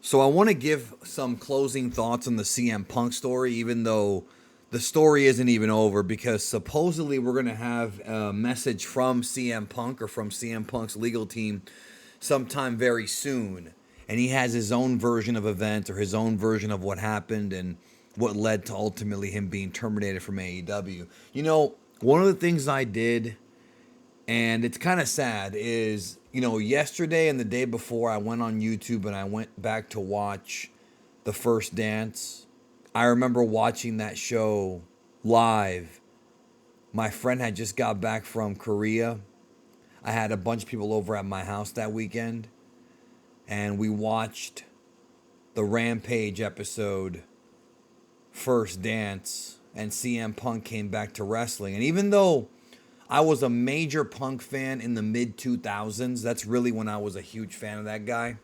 So I want to give some closing thoughts on the CM Punk story, even though the story isn't even over, because supposedly we're going to have a message from CM Punk or from CM Punk's legal team sometime very soon. And he has his own version of events or his own version of what happened and what led to ultimately him being terminated from AEW. You know, one of the things I did, and it's kind of sad, is, yesterday and the day before I went on YouTube and I went back to watch The First Dance. I remember watching that show live. My friend had just got back from Korea. I had a bunch of people over at my house that weekend, and we watched the Rampage episode, First Dance, and CM Punk came back to wrestling. And even though I was a major Punk fan in the mid 2000s, that's really when I was a huge fan of that guy,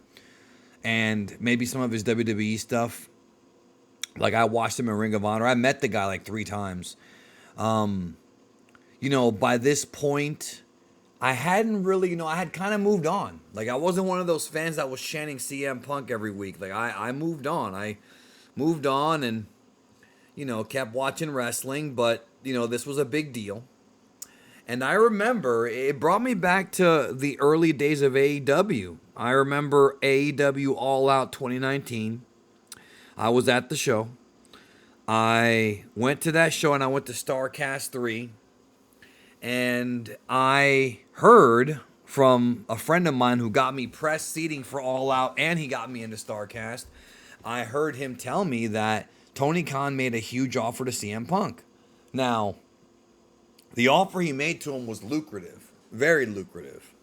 and maybe some of his WWE stuff. Like, I watched him in Ring of Honor. I met the guy like 3 times. By this point, I hadn't really, I had kind of moved on. Like, I wasn't one of those fans that was chanting CM Punk every week. Like, I moved on. I moved on and, kept watching wrestling. But, this was a big deal. And I remember it brought me back to the early days of AEW. I remember AEW All Out 2019. I was at the show. I went to that show and I went to StarCast 3. And I heard from a friend of mine who got me press seating for All Out and he got me into StarCast. I heard him tell me that Tony Khan made a huge offer to CM Punk. Now, the offer he made to him was lucrative, very lucrative.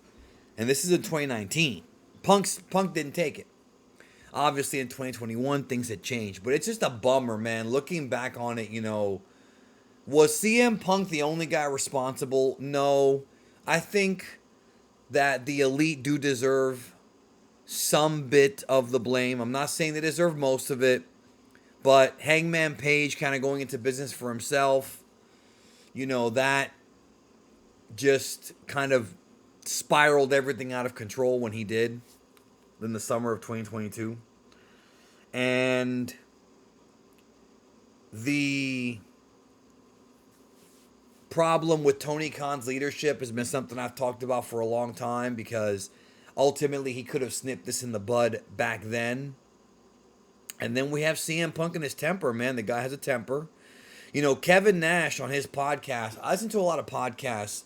And this is in 2019. Punk didn't take it. Obviously, in 2021, things had changed. But it's just a bummer, man. Looking back on it, was CM Punk the only guy responsible? No. I think that the Elite do deserve some bit of the blame. I'm not saying they deserve most of it. But Hangman Page kind of going into business for himself, that just kind of spiraled everything out of control when he did in the summer of 2022. And the problem with Tony Khan's leadership has been something I've talked about for a long time, because ultimately he could have snipped this in the bud back then. And then we have CM Punk and his temper, man. The guy has a temper. Kevin Nash on his podcast. I listen to a lot of podcasts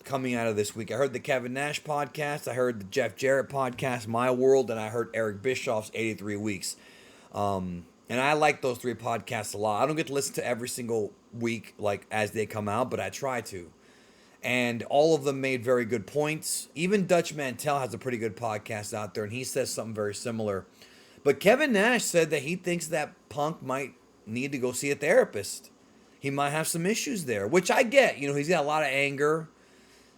coming out of this week. I heard the Kevin Nash podcast. I heard the Jeff Jarrett podcast, My World, and I heard Eric Bischoff's 83 Weeks. And I like those 3 podcasts a lot. I don't get to listen to every single week, like, as they come out, but I try to. And all of them made very good points. Even Dutch Mantel has a pretty good podcast out there, and he says something very similar. But Kevin Nash said that he thinks that Punk might need to go see a therapist. He might have some issues there, which I get. He's got a lot of anger.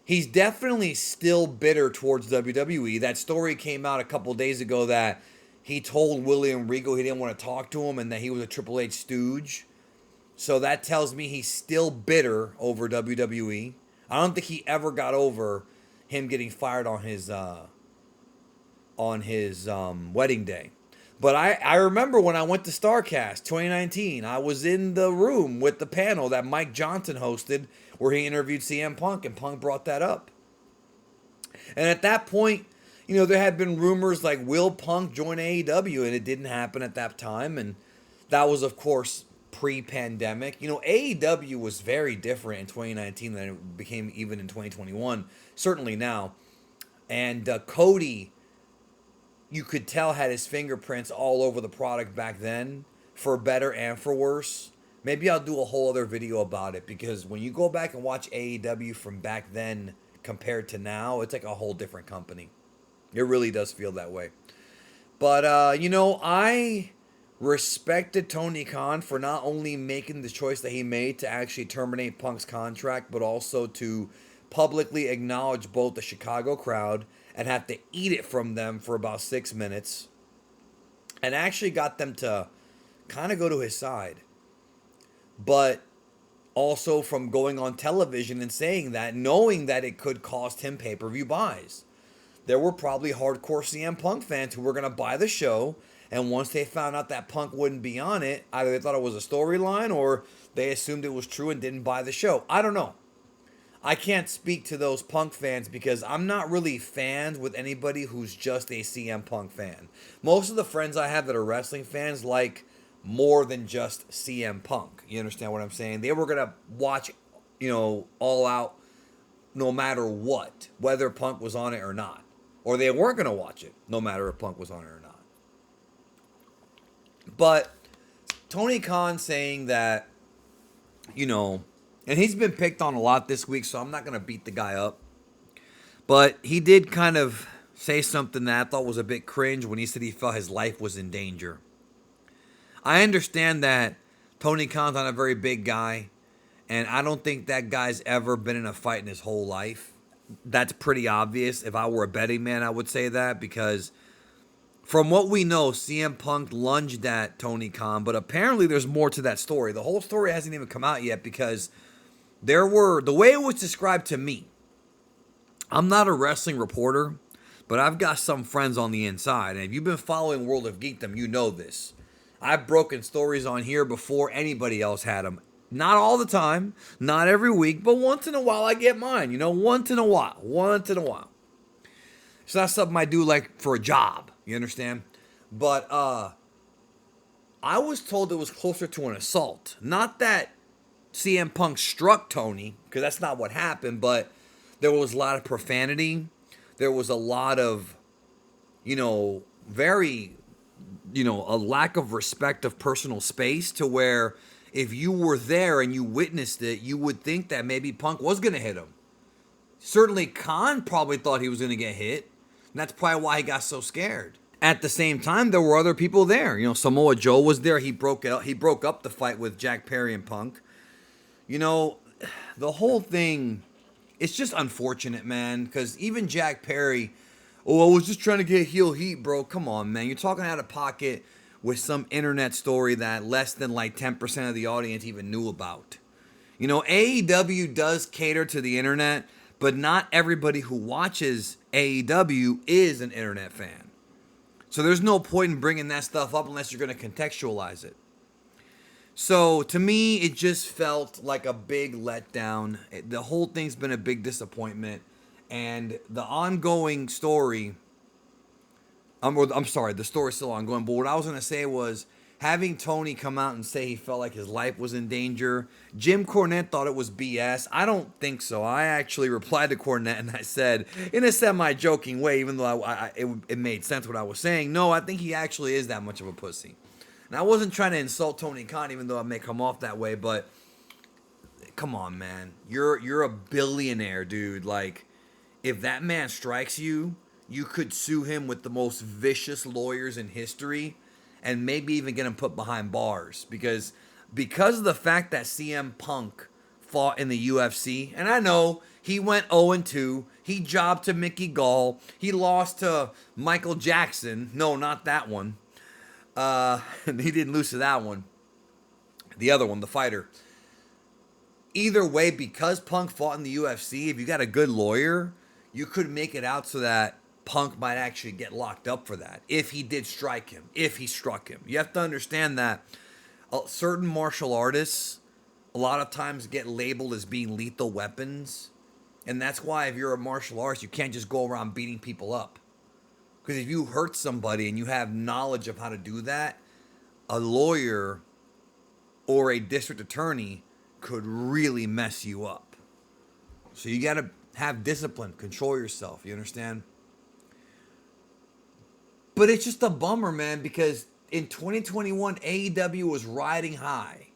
He's definitely still bitter towards WWE. That story came out a couple days ago that he told William Regal he didn't want to talk to him and that he was a Triple H stooge. So that tells me he's still bitter over WWE. I don't think he ever got over him getting fired on his wedding day. But I remember when I went to StarCast 2019, I was in the room with the panel that Mike Johnson hosted where he interviewed CM Punk, and Punk brought that up. And at that point, there had been rumors like, will Punk join AEW? And it didn't happen at that time. And that was, of course, pre-pandemic. AEW was very different in 2019 than it became even in 2021, certainly now. And Cody, you could tell, had his fingerprints all over the product back then, for better and for worse. Maybe I'll do a whole other video about it, because when you go back and watch AEW from back then compared to now, it's like a whole different company. It really does feel that way. But, I respected Tony Khan for not only making the choice that he made to actually terminate Punk's contract, but also to publicly acknowledge both the Chicago crowd and have to eat it from them for about 6 minutes, and actually got them to kind of go to his side. But also from going on television and saying that, knowing that it could cost him pay-per-view buys. There were probably hardcore CM Punk fans who were going to buy the show And once they found out that Punk wouldn't be on it, either they thought it was a storyline or they assumed it was true and didn't buy the show. I don't know. I can't speak to those Punk fans because I'm not really fans with anybody who's just a CM Punk fan. Most of the friends I have that are wrestling fans like more than just CM Punk. You understand what I'm saying? They were going to watch, all out no matter what, whether Punk was on it or not. Or they weren't going to watch it no matter if Punk was on it or not. But Tony Khan saying that, and he's been picked on a lot this week, so I'm not going to beat the guy up. But he did kind of say something that I thought was a bit cringe when he said he felt his life was in danger. I understand that Tony Khan's not a very big guy, and I don't think that guy's ever been in a fight in his whole life. That's pretty obvious. If I were a betting man, I would say that because from what we know, CM Punk lunged at Tony Khan, but apparently there's more to that story. The whole story hasn't even come out yet because the way it was described to me, I'm not a wrestling reporter, but I've got some friends on the inside, and if you've been following World of Geekdom, you know this. I've broken stories on here before anybody else had them. Not all the time, not every week, but once in a while I get mine, once in a while. It's not something I do like for a job, you understand? But I was told it was closer to an assault. Not that CM Punk struck Tony, because that's not what happened, but there was a lot of profanity. There was a lot of, a lack of respect of personal space to where if you were there and you witnessed it, you would think that maybe Punk was going to hit him. Certainly Khan probably thought he was going to get hit. And that's probably why he got so scared. At the same time, there were other people there. Samoa Joe was there. He broke up the fight with Jack Perry and Punk. The whole thing, it's just unfortunate, man. Because even Jack Perry, I was just trying to get heel heat, bro. Come on, man. You're talking out of pocket with some internet story that less than like 10% of the audience even knew about. AEW does cater to the internet, but not everybody who watches AEW is an internet fan. So there's no point in bringing that stuff up unless you're going to contextualize it. So to me, it just felt like a big letdown. The whole thing's been a big disappointment. And the ongoing story, I'm sorry, the story's still ongoing. But what I was going to say was having Tony come out and say he felt like his life was in danger. Jim Cornette thought it was BS. I don't think so. I actually replied to Cornette and I said, in a semi-joking way, even though it made sense what I was saying, no, I think he actually is that much of a pussy. And I wasn't trying to insult Tony Khan, even though I may come off that way, but come on, man. You're a billionaire, dude. Like, if that man strikes you, you could sue him with the most vicious lawyers in history and maybe even get him put behind bars. Because of the fact that CM Punk fought in the UFC, and I know he went 0-2, he jobbed to Mickey Gall, he lost to Michael Jackson. No, not that one. He didn't lose to that one. The other one, the fighter. Either way, because Punk fought in the UFC, if you got a good lawyer, you could make it out so that Punk might actually get locked up for that. If he did strike him. If he struck him. You have to understand that certain martial artists a lot of times get labeled as being lethal weapons. And that's why if you're a martial artist, you can't just go around beating people up. Because if you hurt somebody and you have knowledge of how to do that, a lawyer or a district attorney could really mess you up. So you got to have discipline, control yourself, you understand? But it's just a bummer, man, because in 2021, AEW was riding high.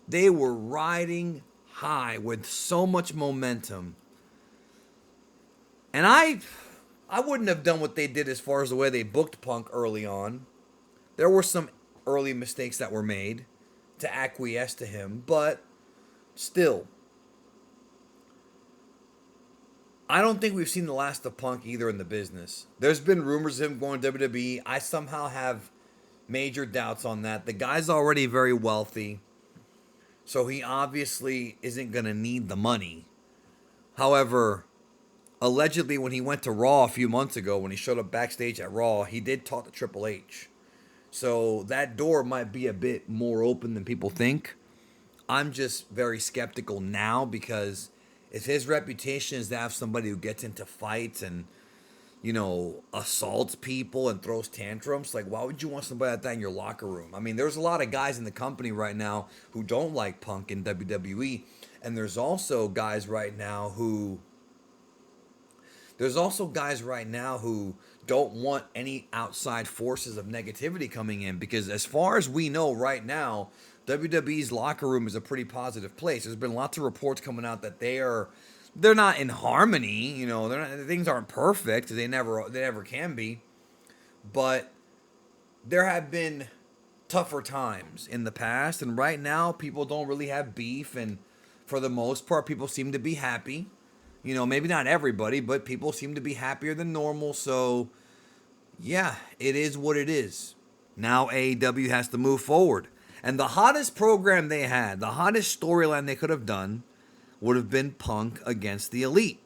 They were riding high with so much momentum. And I wouldn't have done what they did as far as the way they booked Punk early on. There were some early mistakes that were made to acquiesce to him, but still, I don't think we've seen the last of Punk either in the business. There's been rumors of him going to WWE. I somehow have major doubts on that. The guy's already very wealthy, so he obviously isn't going to need the money. However, allegedly when he went to Raw a few months ago, when he showed up backstage at Raw, he did talk to Triple H. So that door might be a bit more open than people think. I'm just very skeptical now because if his reputation is to have somebody who gets into fights and, assaults people and throws tantrums, like, why would you want somebody like that in your locker room? I mean, there's a lot of guys in the company right now who don't like Punk in WWE. And there's also guys right now who don't want any outside forces of negativity coming in because, as far as we know right now, WWE's locker room is a pretty positive place. There's been lots of reports coming out that they're not in harmony. Things aren't perfect. They never can be. But there have been tougher times in the past, and right now people don't really have beef, and for the most part, people seem to be happy. Maybe not everybody, but people seem to be happier than normal. So, yeah, it is what it is. Now AEW has to move forward. And the hottest program they had, the hottest storyline they could have done, would have been Punk against the Elite.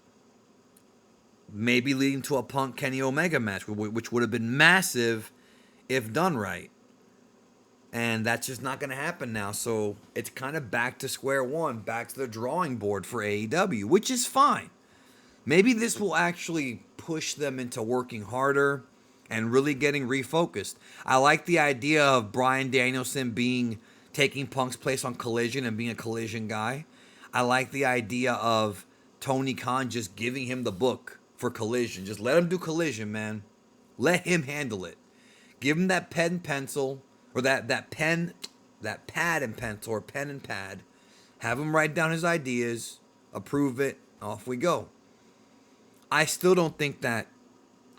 Maybe leading to a Punk Kenny Omega match, which would have been massive if done right. And that's just not going to happen now. So it's kind of back to square one, back to the drawing board for AEW, which is fine. Maybe this will actually push them into working harder and really getting refocused. I like the idea of Bryan Danielson taking Punk's place on Collision and being a Collision guy. I like the idea of Tony Khan just giving him the book for Collision. Just let him do Collision, man. Let him handle it. Give him that pen and pencil, or that pad and pencil, or pen and pad. Have him write down his ideas, approve it, off we go. I still don't think that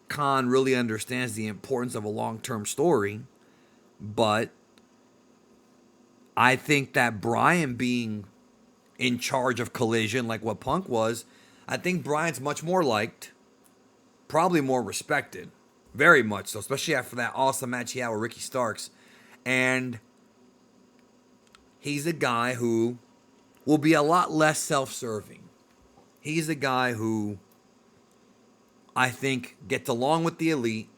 Khan really understands the importance of a long-term story, but I think that Bryan being in charge of Collision, like what Punk was, I think Bryan's much more liked, probably more respected, very much so, especially after that awesome match he had with Ricky Starks. And he's a guy who will be a lot less self-serving. He's a guy who I think gets along with the Elite,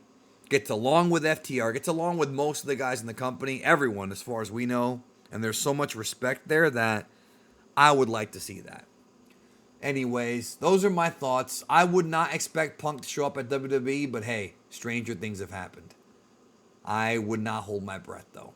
gets along with FTR, gets along with most of the guys in the company, everyone as far as we know. And there's so much respect there that I would like to see that. Anyways, those are my thoughts. I would not expect Punk to show up at WWE, but hey, stranger things have happened. I would not hold my breath, though.